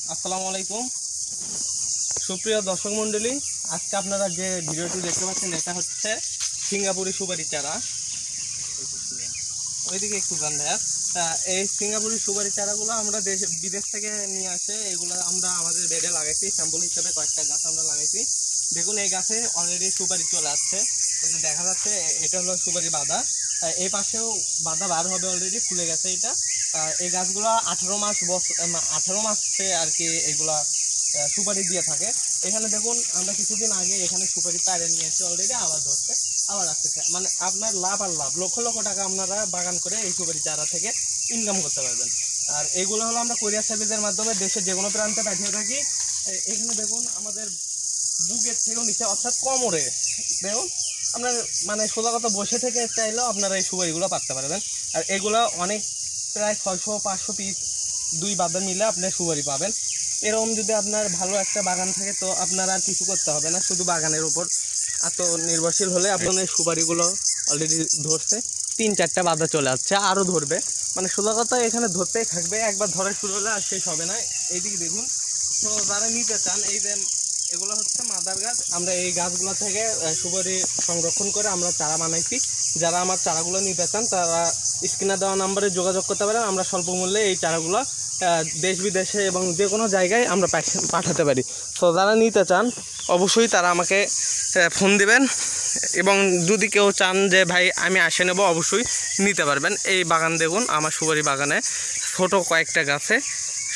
আসসালামু আলাইকুম সুপ্রিয় দর্শক মন্ডলী, আজকে আপনারা যে ভিডিওটি দেখতে পাচ্ছেন এটা হচ্ছে সিঙ্গাপুরি সুপারি চারা। ওইদিকে একটু গান দেয়। এই সিঙ্গাপুরি সুপারি চারাগুলো আমরা বিদেশ থেকে নিয়ে আসে, এগুলো আমরা আমাদের বেডে লাগাইছি। স্যাম্পল হিসাবে কয়েকটা গাছ আমরা লাগাইছি। দেখুন এই গাছে অলরেডি সুপারি চলে আসছে, দেখা যাচ্ছে এটা হলো সুপারি বাঁধা। এই পাশেও বাঁধা বার হবে, অলরেডি ফুলে গেছে এটা। এই গাছগুলো 18 মাসে আর কি এগুলা সুপারি দিয়ে থাকে। এখানে দেখুন আমরা কিছুদিন আগে এখানে সুপারি পাড়ে নিয়ে এসেছি, অলরেডি আবার ধরছে, আবার আসতেছে। মানে আপনার লাভ আর লাভ, লক্ষ লক্ষ টাকা আপনারা বাগান করে এই সুপারি চারা থেকে ইনকাম করতে পারবেন। আর এইগুলো হলো আমরা কোরিয়ার সার্ভিসের মাধ্যমে দেশের যে কোনো প্রান্তে পাঠিয়ে থাকি। এখানে দেখুন আমাদের বুকের থেকেও নিচে, অর্থাৎ কোমরে দেখুন আপনার মানে সোজা কথা বসে থেকে চাইলেও আপনারা এই সুপারিগুলো পাততে পারবেন। আর এগুলো অনেক প্রায় 600-500 পিস দুই বাদা মিলে আপনি সুপারি পাবেন। এরকম যদি আপনার ভালো একটা বাগান থাকে তো আপনার আর কিছু করতে হবে না, শুধু বাগানের উপর আত্মনির্ভরশীল হলে আপনার এই সুপারিগুলো অলরেডি ধরছে। 3-4টা বাদা চলে আসছে, আরও ধরবে। মানে সোজা কথা এখানে ধরতেই থাকবে, একবার ধরা শুরু হলে আর শেষ হবে না। এইদিকে দেখুন, তো যারা নিতে চান এই যে এগুলো হচ্ছে মাদার গাছ। আমরা এই গাছগুলো থেকে সুপারি সংরক্ষণ করে আমরা চারা বানাইছি। যারা আমার চারাগুলো নিতে চান তারা স্ক্রিনে দেওয়া নাম্বারে যোগাযোগ করতে পারেন। আমরা স্বল্প মূল্যে এই চারাগুলো দেশ বিদেশে এবং যে কোনো জায়গায় আমরা পাঠাতে পারি। তো যারা নিতে চান অবশ্যই তারা আমাকে ফোন দিবেন, এবং যদি কেউ চান যে ভাই আমি আসে নেব, অবশ্যই নিতে পারবেন। এই বাগান দেখুন, আমার সুপারি বাগানে ছোটো কয়েকটা গাছে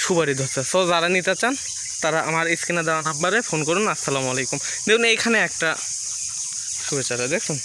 সুপারি ধরছে। সো যারা নিতে চান তারা আমার স্ক্রিনে দেওয়া নাম্বারে ফোন করুন। আসসালামু আলাইকুম। দেখুন এইখানে একটা সুপারি চারা দেখুন।